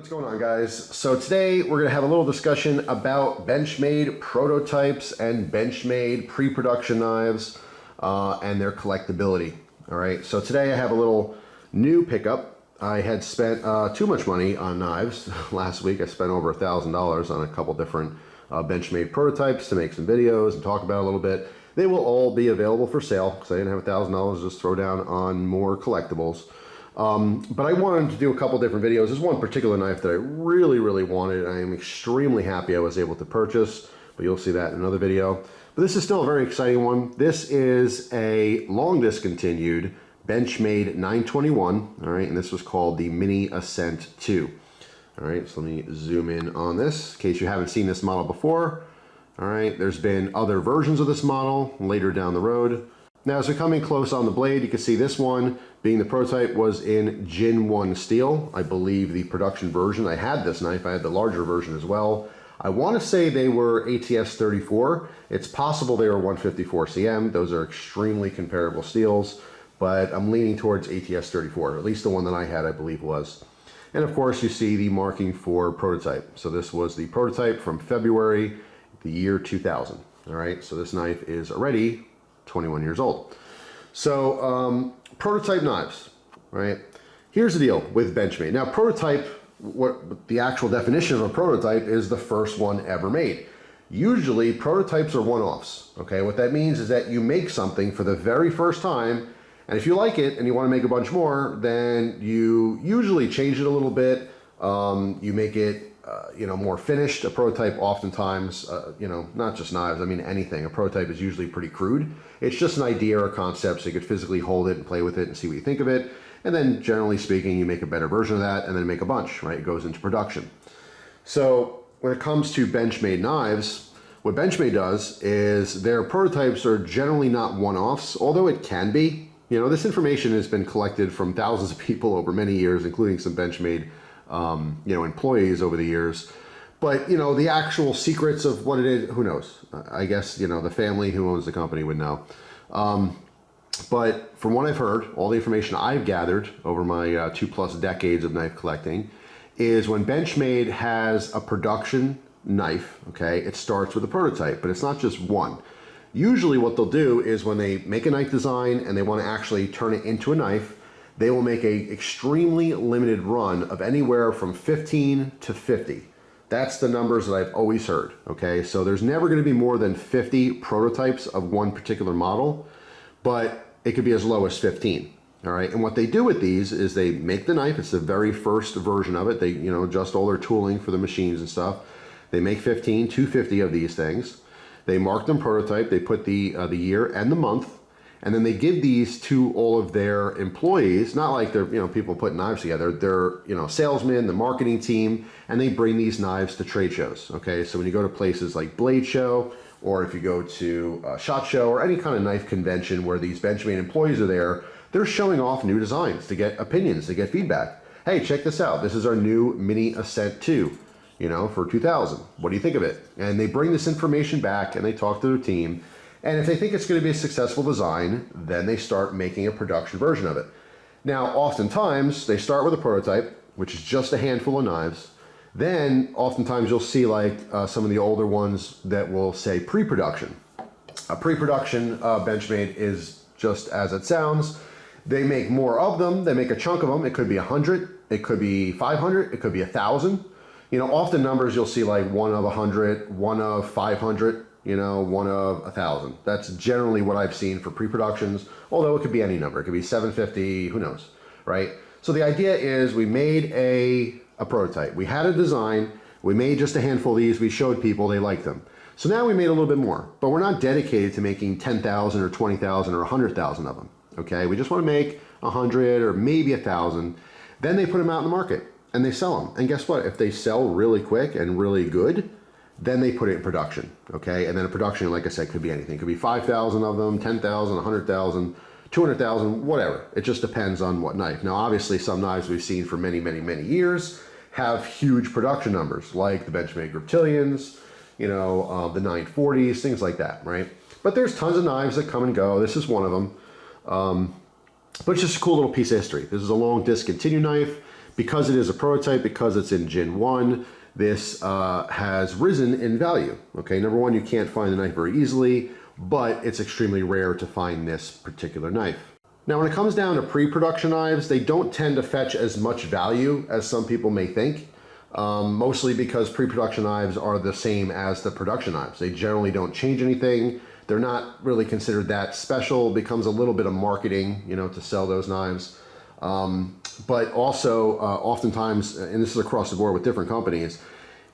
What's going on, guys? So today we're going to have a little discussion about Benchmade Prototypes and Benchmade Pre-Production Knives and their collectability. All right, so today I have a little new pickup. I had spent too much money on knives last week. I spent over $1,000 on a couple different Benchmade prototypes to make some videos and talk about it a little bit. They will all be available for sale because I didn't have $1,000 to just throw down on more collectibles. But I wanted to do a couple different videos. There's one particular knife that I really wanted. I am extremely happy I was able to purchase, but you'll see that in another video. But this is still a very exciting one. This is a long discontinued Benchmade 921, all right, and this was called the Mini Ascent 2. All right, so let me zoom in on this in case you haven't seen this model before. All right, there's been other versions of this model later down the road. Now, as we're coming close on the blade, you can see this one, being the prototype, was in Gin 1 steel. I believe the production version, I had this knife, I had the larger version as well. I want to say they were ATS 34. It's possible they were 154 CM. Those are extremely comparable steels, but I'm leaning towards ATS 34. At least the one that I had, I believe, was. And of course, you see the marking for prototype. So this was the prototype from February, the year 2000. All right, so this knife is already 21 years old. So prototype knives, right? Here's the deal with Benchmade. Now, prototype, what the actual definition of a prototype is the first one ever made. Usually prototypes are one-offs, okay? What that means is that you make something for the very first time, and if you like it and you want to make a bunch more, then you usually change it a little bit. You make it more finished. A prototype oftentimes, not just knives, I mean anything. A prototype is usually pretty crude. It's just an idea or a concept so you could physically hold it and play with it and see what you think of it. And then generally speaking, you make a better version of that and then make a bunch, right? It goes into production. So when it comes to Benchmade knives, what Benchmade does is their prototypes are generally not one-offs, although it can be. This information has been collected from thousands of people over many years, including some Benchmade employees over the years. But, the actual secrets of what it is, who knows? I guess, the family who owns the company would know. But from what I've heard, all the information I've gathered over my 2+ decades of knife collecting is when Benchmade has a production knife, okay, it starts with a prototype, but it's not just one. Usually what they'll do is when they make a knife design and they want to actually turn it into a knife, they will make a extremely limited run of anywhere from 15 to 50. That's the numbers that I've always heard, okay? So there's never gonna be more than 50 prototypes of one particular model, but it could be as low as 15, all right? And what they do with these is they make the knife, it's the very first version of it. They, adjust all their tooling for the machines and stuff. They make 15, 250 of these things. They mark them prototype, they put the year and the month, and then they give these to all of their employees, not like they're, people putting knives together. They're, salesmen, the marketing team, and they bring these knives to trade shows, okay? So when you go to places like Blade Show, or if you go to SHOT Show, or any kind of knife convention where these Benchmade employees are there, they're showing off new designs to get opinions, to get feedback. Hey, check this out. This is our new Mini Ascent 2, for 2000. What do you think of it? And they bring this information back and they talk to their team. And if they think it's going to be a successful design, then they start making a production version of it. Now, oftentimes, they start with a prototype, which is just a handful of knives. Then, oftentimes, you'll see like some of the older ones that will say pre-production. A pre-production Benchmade is just as it sounds. They make more of them. They make a chunk of them. It could be 100. It could be 500. It could be 1,000. Often numbers you'll see like 1 of 100, 1 of 500. 1 of 1,000. That's generally what I've seen for pre-productions, although it could be any number. It could be 750, who knows, right? So the idea is we made a prototype. We had a design. We made just a handful of these. We showed people, they liked them. So now we made a little bit more, but we're not dedicated to making 10,000 or 20,000 or 100,000 of them, okay? We just want to make 100 or maybe 1,000. Then they put them out in the market and they sell them. And guess what? If they sell really quick and really good, then they put it in production, okay? And then a production, like I said, could be anything. It could be 5,000 of them, 10,000, 100,000, 200,000, whatever. It just depends on what knife. Now, obviously, some knives we've seen for many years have huge production numbers, like the Benchmade Griptilians, the 940s, things like that, right? But there's tons of knives that come and go. This is one of them. But it's just a cool little piece of history. This is a long discontinued knife. because it is a prototype, because it's in Gen 1, this has risen in value. Okay, number one, you can't find the knife very easily, but it's extremely rare to find this particular knife. Now, when it comes down to pre-production knives, they don't tend to fetch as much value as some people may think, mostly because pre-production knives are the same as the production knives. They generally don't change anything. They're not really considered that special. It becomes a little bit of marketing, you know, to sell those knives. But also, oftentimes, and this is across the board with different companies,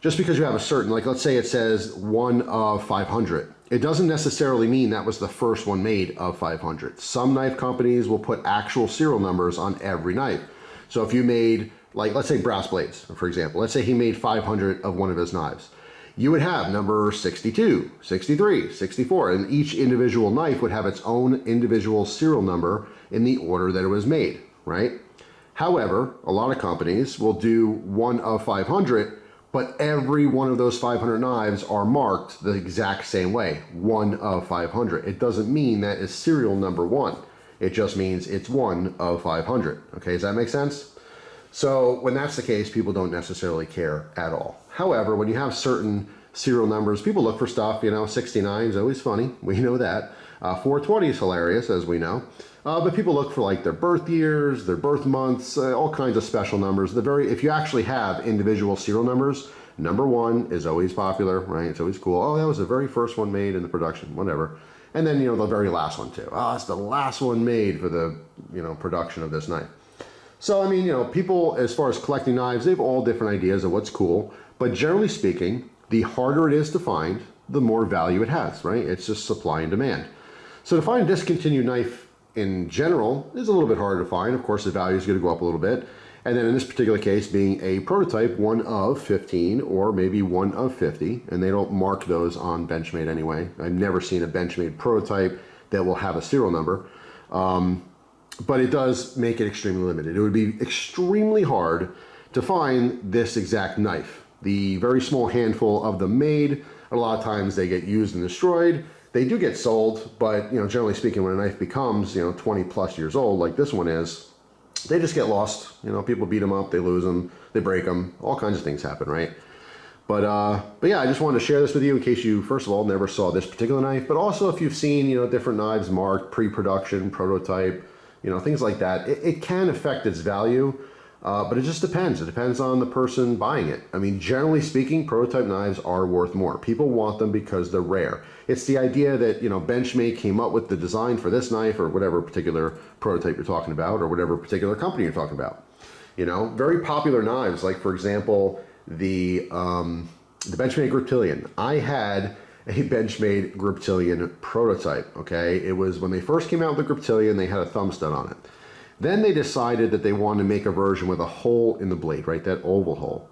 just because you have a certain, like let's say it says 1 of 500, it doesn't necessarily mean that was the first one made of 500. Some knife companies will put actual serial numbers on every knife. So if you made, like let's say brass blades, for example, let's say he made 500 of one of his knives, you would have number 62, 63, 64, and each individual knife would have its own individual serial number in the order that it was made, right? However, a lot of companies will do 1 of 500, but every one of those 500 knives are marked the exact same way, 1 of 500. It doesn't mean that is serial number 1. It just means it's 1 of 500. Okay, does that make sense? So when that's the case, people don't necessarily care at all. However, when you have certain serial numbers, people look for stuff, you know, 69 is always funny. We know that. 420 is hilarious, as we know. But people look for like their birth years, their birth months, all kinds of special numbers. If you actually have individual serial numbers, number 1 is always popular, right? It's always cool. Oh, that was the very first one made in the production, whatever. And then, you know, the very last one too. Oh, it's the last one made for the, you know, production of this knife. So, I mean, you know, people, as far as collecting knives, they have all different ideas of what's cool. But generally speaking, the harder it is to find, the more value it has, right? It's just supply and demand. So to find a discontinued knife in general is a little bit harder to find. Of course, the value is going to go up a little bit. And then in this particular case, being a prototype, 1 of 15 or maybe 1 of 50, and they don't mark those on Benchmade anyway. I've never seen a Benchmade prototype that will have a serial number. But it does make it extremely limited. It would be extremely hard to find this exact knife. The very small handful of them made, a lot of times they get used and destroyed. They do get sold, but you know, generally speaking, when a knife becomes, you know, 20 plus years old, like this one is, they just get lost. You know, people beat them up, they lose them, they break them, all kinds of things happen, right? But yeah, I just wanted to share this with you in case you, first of all, never saw this particular knife, but also if you've seen, you know, different knives marked, pre-production, prototype, you know, things like that. It can affect its value, but it just depends. It depends on the person buying it. I mean, generally speaking, prototype knives are worth more. People want them because they're rare. It's the idea that, you know, Benchmade came up with the design for this knife or whatever particular prototype you're talking about or whatever particular company you're talking about. You know, very popular knives, like for example, the Benchmade Griptilian. I had a Benchmade Griptilian prototype, okay? It was when they first came out with the Griptilian, they had a thumb stud on it. Then they decided that they wanted to make a version with a hole in the blade, right? That oval hole.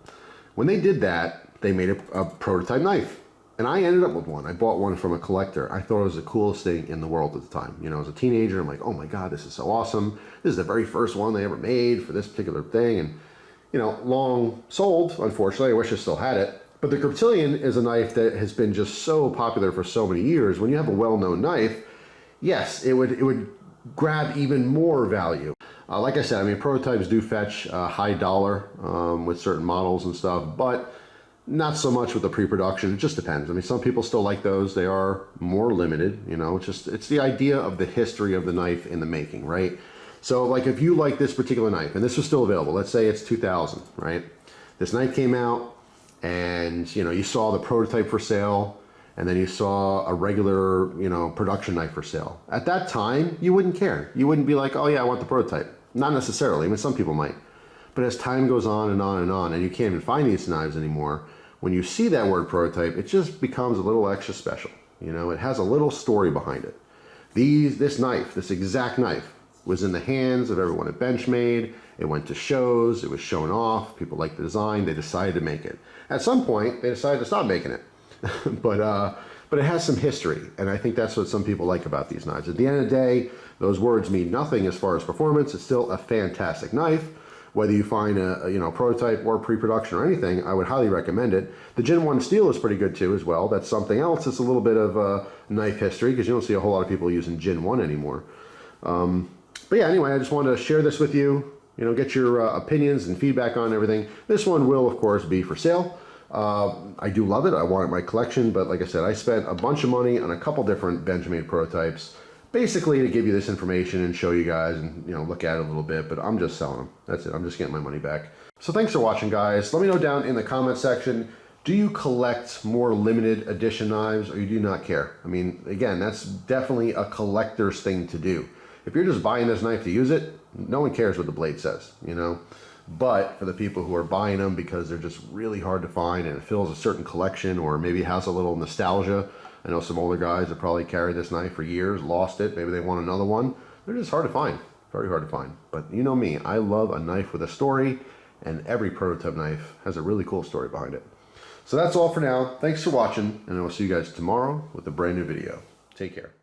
When they did that, they made a prototype knife. And I ended up with one. I bought one from a collector. I thought it was the coolest thing in the world at the time. You know, as a teenager, I'm like, oh my God, this is so awesome. This is the very first one they ever made for this particular thing. And, you know, long sold, unfortunately. I wish I still had it. But the Griptilian is a knife that has been just so popular for so many years. When you have a well-known knife, yes, it would grab even more value. Like I said, I mean, prototypes do fetch high dollar with certain models and stuff, but not so much with the pre-production. It just depends. I mean, some people still like those. They are more limited, you know. It's the idea of the history of the knife in the making, right? So, like, if you like this particular knife, and this was still available, let's say it's 2000, right? This knife came out, and you know, you saw the prototype for sale, and then you saw a regular, you know, production knife for sale. At that time, you wouldn't care. You wouldn't be like, oh yeah, I want the prototype. Not necessarily. I mean, some people might. But as time goes on and on and on, and you can't even find these knives anymore, when you see that word prototype, it just becomes a little extra special. You know, it has a little story behind it. This knife, this exact knife, was in the hands of everyone at Benchmade. It went to shows, it was shown off, people liked the design, they decided to make it. At some point, they decided to stop making it. But it has some history, and I think that's what some people like about these knives. At the end of the day, those words mean nothing as far as performance. It's still a fantastic knife. Whether you find a you know, prototype or pre-production or anything, I would highly recommend it. The Gen 1 steel is pretty good too as well. That's something else. It's a little bit of knife history because you don't see a whole lot of people using Gen 1 anymore. But yeah, anyway, I just wanted to share this with you. you know, get your opinions and feedback on everything. This one will, of course, be for sale. I do love it. I want it in my collection, but like I said, I spent a bunch of money on a couple different Benchmade prototypes, basically to give you this information and show you guys and, you know, look at it a little bit, but I'm just selling them. That's it. I'm just getting my money back. So thanks for watching, guys. Let me know down in the comment section, do you collect more limited edition knives or you do not care? I mean, again, that's definitely a collector's thing to do. If you're just buying this knife to use it, no one cares what the blade says, you know? But for the people who are buying them because they're just really hard to find and it fills a certain collection or maybe has a little nostalgia. I know some older guys have probably carried this knife for years, lost it, maybe they want another one. They're just hard to find, very hard to find. But you know me, I love a knife with a story, and every prototype knife has a really cool story behind it. So that's all for now. Thanks for watching, and I will see you guys tomorrow with a brand new video. Take care.